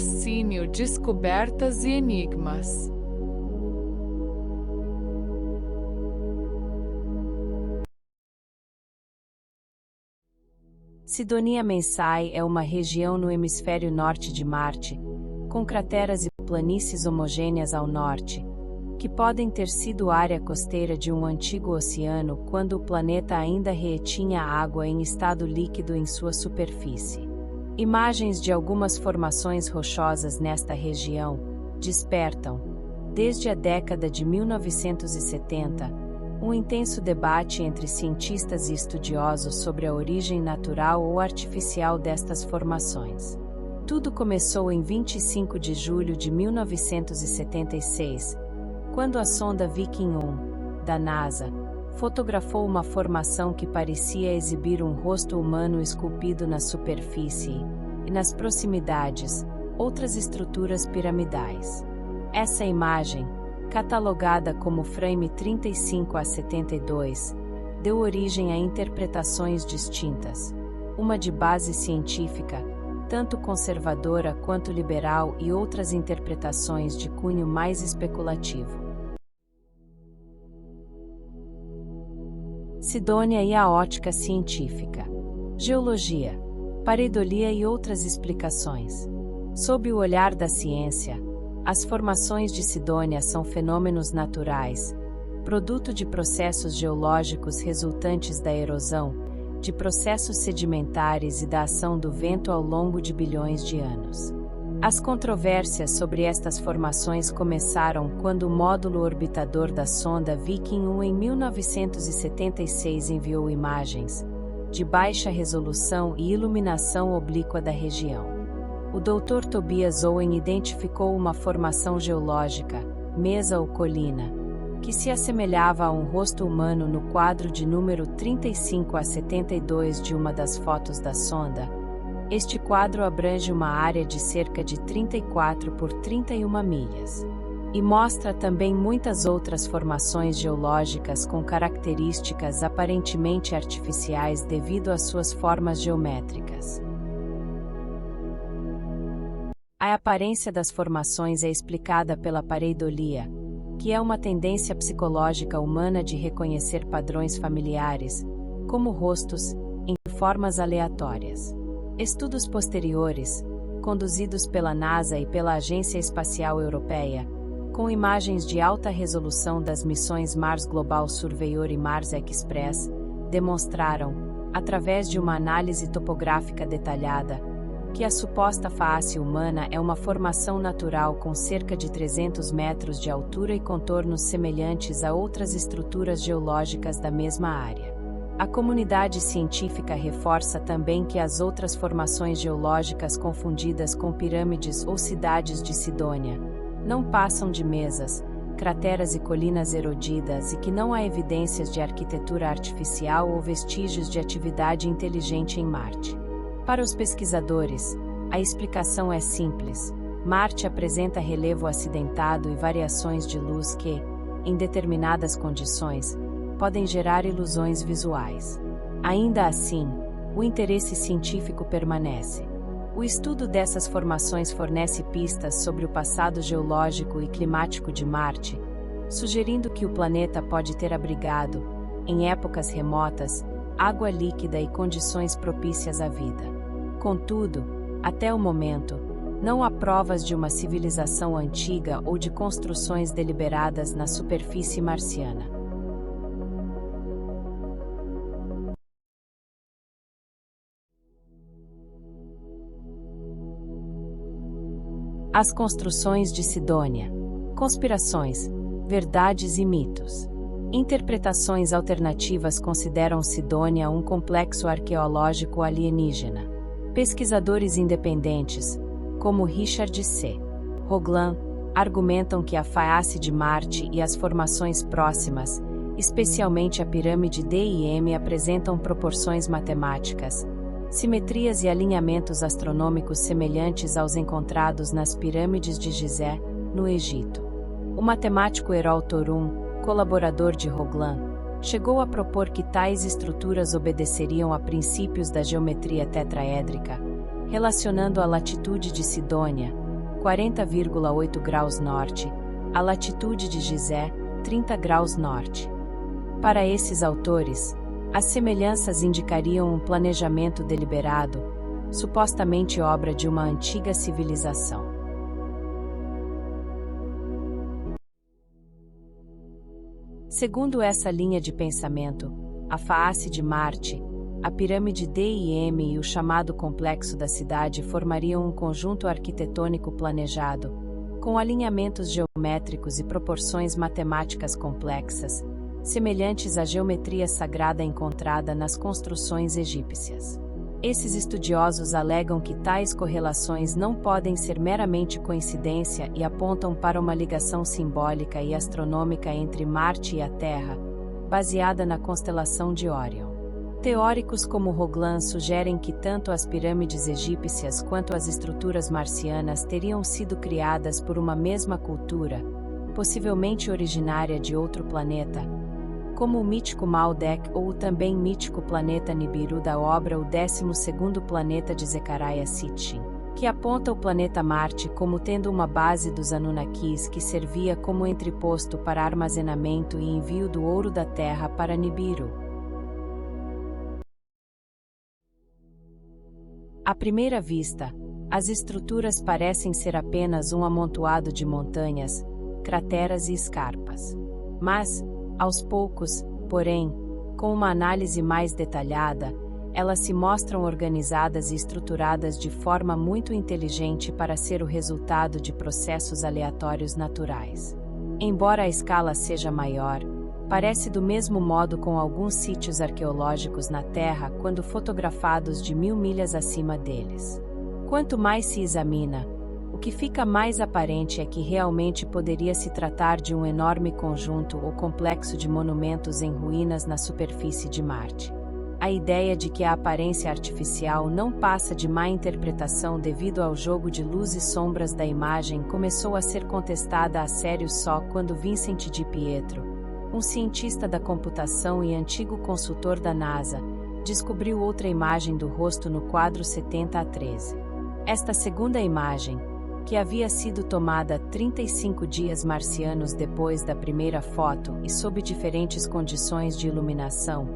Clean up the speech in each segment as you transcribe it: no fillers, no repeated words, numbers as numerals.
fascínio, descobertas e enigmas. Sidonia Mensae é uma região no hemisfério norte de Marte, com crateras e planícies homogêneas ao norte, que podem ter sido área costeira de um antigo oceano quando o planeta ainda retinha água em estado líquido em sua superfície. Imagens de algumas formações rochosas nesta região despertam, desde a década de 1970, um intenso debate entre cientistas e estudiosos sobre a origem natural ou artificial destas formações. Tudo começou em 25 de julho de 1976, quando a sonda Viking 1, da NASA, fotografou uma formação que parecia exibir um rosto humano esculpido na superfície e, nas proximidades, outras estruturas piramidais. Essa imagem, catalogada como Frame 35A72, deu origem a interpretações distintas, uma de base científica, tanto conservadora quanto liberal, e outras interpretações de cunho mais especulativo. Sidonia e a ótica científica. Geologia, pareidolia e outras explicações. Sob o olhar da ciência, as formações de Sidonia são fenômenos naturais, produto de processos geológicos resultantes da erosão, de processos sedimentares e da ação do vento ao longo de bilhões de anos. As controvérsias sobre estas formações começaram quando o módulo orbitador da sonda Viking 1 em 1976 enviou imagens de baixa resolução e iluminação oblíqua da região. O Dr. Tobias Owen identificou uma formação geológica, mesa ou colina, que se assemelhava a um rosto humano no quadro de número 35A72 de uma das fotos da sonda. Este quadro abrange uma área de cerca de 34 por 31 milhas. E mostra também muitas outras formações geológicas com características aparentemente artificiais devido às suas formas geométricas. A aparência das formações é explicada pela pareidolia, que é uma tendência psicológica humana de reconhecer padrões familiares, como rostos, em formas aleatórias. Estudos posteriores, conduzidos pela NASA e pela Agência Espacial Europeia, com imagens de alta resolução das missões Mars Global Surveyor e Mars Express, demonstraram, através de uma análise topográfica detalhada, que a suposta face humana é uma formação natural com cerca de 300 metros de altura e contornos semelhantes a outras estruturas geológicas da mesma área. A comunidade científica reforça também que as outras formações geológicas confundidas com pirâmides ou cidades de Sidonia não passam de mesas, crateras e colinas erodidas e que não há evidências de arquitetura artificial ou vestígios de atividade inteligente em Marte. Para os pesquisadores, a explicação é simples. Marte apresenta relevo acidentado e variações de luz que, em determinadas condições, podem gerar ilusões visuais. Ainda assim, o interesse científico permanece. O estudo dessas formações fornece pistas sobre o passado geológico e climático de Marte, sugerindo que o planeta pode ter abrigado, em épocas remotas, água líquida e condições propícias à vida. Contudo, até o momento, não há provas de uma civilização antiga ou de construções deliberadas na superfície marciana. As construções de Sidonia. Conspirações, verdades e mitos. Interpretações alternativas consideram Sidonia um complexo arqueológico alienígena. Pesquisadores independentes, como Richard C. Hoagland, argumentam que a face de Marte e as formações próximas, especialmente a pirâmide D e M, apresentam proporções matemáticas, simetrias e alinhamentos astronômicos semelhantes aos encontrados nas pirâmides de Gizé, no Egito. O matemático Errol Torum, colaborador de Hoagland, chegou a propor que tais estruturas obedeceriam a princípios da geometria tetraédrica, relacionando a latitude de Sidonia, 40,8 graus norte, a latitude de Gizé, 30 graus norte. Para esses autores, as semelhanças indicariam um planejamento deliberado, supostamente obra de uma antiga civilização. Segundo essa linha de pensamento, a face de Marte, a pirâmide D e M e o chamado complexo da cidade formariam um conjunto arquitetônico planejado, com alinhamentos geométricos e proporções matemáticas complexas, semelhantes à geometria sagrada encontrada nas construções egípcias. Esses estudiosos alegam que tais correlações não podem ser meramente coincidência e apontam para uma ligação simbólica e astronômica entre Marte e a Terra, baseada na constelação de Órion. Teóricos como Roglan sugerem que tanto as pirâmides egípcias quanto as estruturas marcianas teriam sido criadas por uma mesma cultura, possivelmente originária de outro planeta, como o mítico Maldek ou o também mítico planeta Nibiru da obra O 12º Planeta de Zecharia Sitchin, que aponta o planeta Marte como tendo uma base dos Anunnakis que servia como entreposto para armazenamento e envio do ouro da Terra para Nibiru. À primeira vista, as estruturas parecem ser apenas um amontoado de montanhas, crateras e escarpas. Mas, aos poucos, porém, com uma análise mais detalhada, elas se mostram organizadas e estruturadas de forma muito inteligente para ser o resultado de processos aleatórios naturais. Embora a escala seja maior, parece do mesmo modo com alguns sítios arqueológicos na Terra quando fotografados de 1000 milhas acima deles. Quanto mais se examina, o que fica mais aparente é que realmente poderia se tratar de um enorme conjunto ou complexo de monumentos em ruínas na superfície de Marte. A ideia de que a aparência artificial não passa de má interpretação devido ao jogo de luz e sombras da imagem começou a ser contestada a sério só quando Vincent Di Pietro, um cientista da computação e antigo consultor da NASA, descobriu outra imagem do rosto no quadro 70A13. Esta segunda imagem, que havia sido tomada 35 dias marcianos depois da primeira foto e sob diferentes condições de iluminação,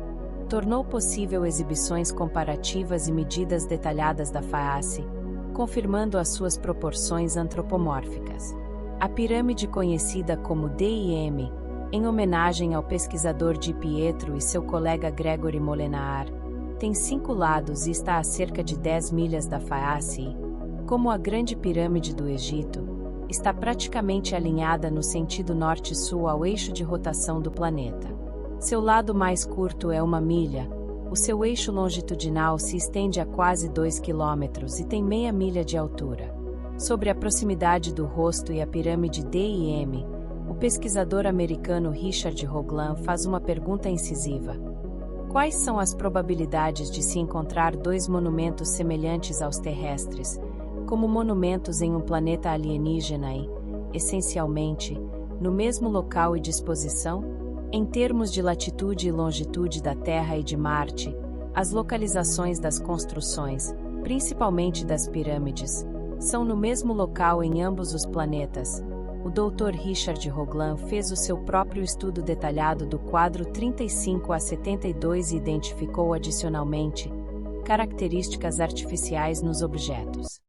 tornou possível exibições comparativas e medidas detalhadas da face, confirmando as suas proporções antropomórficas. A pirâmide conhecida como DIM, em homenagem ao pesquisador Di Pietro e seu colega Gregory Molenaar, tem 5 lados e está a cerca de 10 milhas da face e, como a Grande Pirâmide do Egito, está praticamente alinhada no sentido norte-sul ao eixo de rotação do planeta. Seu lado mais curto é 1 milha, o seu eixo longitudinal se estende a quase 2 quilômetros e tem meia milha de altura. Sobre a proximidade do rosto e a pirâmide DIM, o pesquisador americano Richard Roglan faz uma pergunta incisiva. Quais são as probabilidades de se encontrar 2 monumentos semelhantes aos terrestres, como monumentos em um planeta alienígena e, essencialmente, no mesmo local e disposição? Em termos de latitude e longitude da Terra e de Marte, as localizações das construções, principalmente das pirâmides, são no mesmo local em ambos os planetas. O Dr. Richard Roglan fez o seu próprio estudo detalhado do quadro 35A72 e identificou adicionalmente características artificiais nos objetos.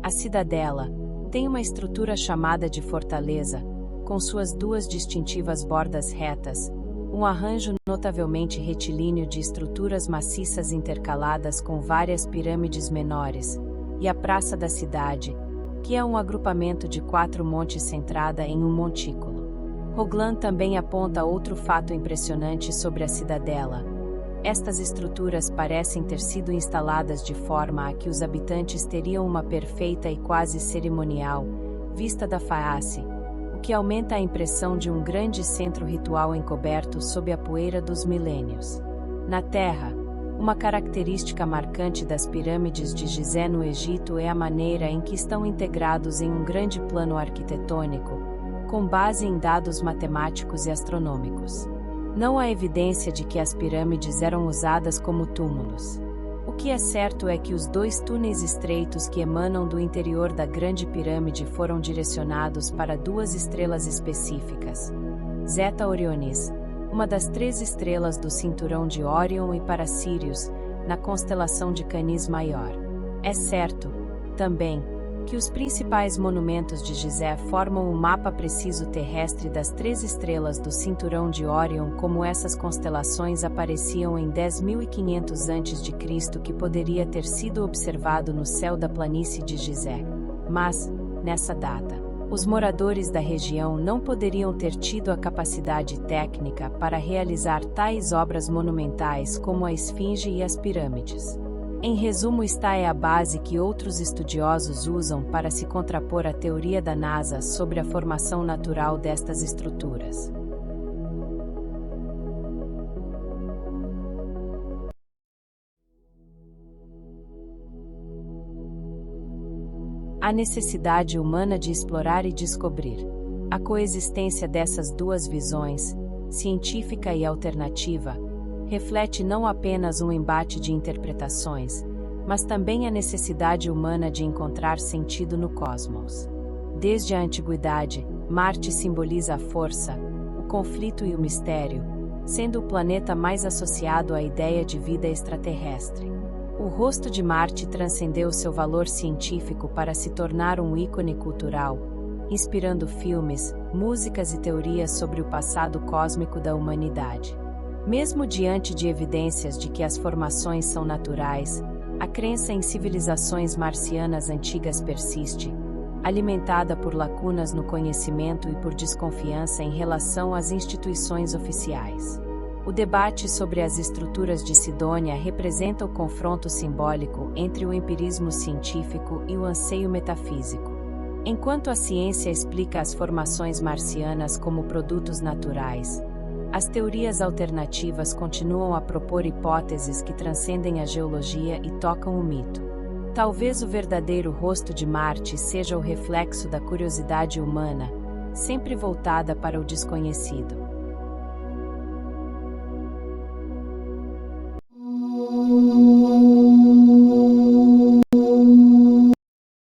A cidadela tem uma estrutura chamada de fortaleza, com suas 2 distintivas bordas retas, um arranjo notavelmente retilíneo de estruturas maciças intercaladas com várias pirâmides menores, e a Praça da Cidade, que é um agrupamento de 4 montes centrada em um montículo. Roglan também aponta outro fato impressionante sobre a cidadela. Estas estruturas parecem ter sido instaladas de forma a que os habitantes teriam uma perfeita e quase cerimonial vista da face, o que aumenta a impressão de um grande centro ritual encoberto sob a poeira dos milênios. Na Terra, uma característica marcante das pirâmides de Gizé no Egito é a maneira em que estão integrados em um grande plano arquitetônico, com base em dados matemáticos e astronômicos. Não há evidência de que as pirâmides eram usadas como túmulos. O que é certo é que os dois túneis estreitos que emanam do interior da Grande Pirâmide foram direcionados para duas estrelas específicas, Zeta Orionis, uma das 3 estrelas do cinturão de Órion, e para Sirius, na constelação de Canis Maior. É certo, também, que os principais monumentos de Gizé formam um mapa preciso terrestre das 3 estrelas do cinturão de Órion, como essas constelações apareciam em 10.500 a.C., que poderia ter sido observado no céu da planície de Gizé. Mas, nessa data, os moradores da região não poderiam ter tido a capacidade técnica para realizar tais obras monumentais como a Esfinge e as pirâmides. Em resumo, esta é a base que outros estudiosos usam para se contrapor à teoria da NASA sobre a formação natural destas estruturas. A necessidade humana de explorar e descobrir. A coexistência dessas duas visões, científica e alternativa, reflete não apenas um embate de interpretações, mas também a necessidade humana de encontrar sentido no cosmos. Desde a antiguidade, Marte simboliza a força, o conflito e o mistério, sendo o planeta mais associado à ideia de vida extraterrestre. O rosto de Marte transcendeu seu valor científico para se tornar um ícone cultural, inspirando filmes, músicas e teorias sobre o passado cósmico da humanidade. Mesmo diante de evidências de que as formações são naturais, a crença em civilizações marcianas antigas persiste, alimentada por lacunas no conhecimento e por desconfiança em relação às instituições oficiais. O debate sobre as estruturas de Sidônia representa o confronto simbólico entre o empirismo científico e o anseio metafísico. Enquanto a ciência explica as formações marcianas como produtos naturais, as teorias alternativas continuam a propor hipóteses que transcendem a geologia e tocam o mito. Talvez o verdadeiro rosto de Marte seja o reflexo da curiosidade humana, sempre voltada para o desconhecido.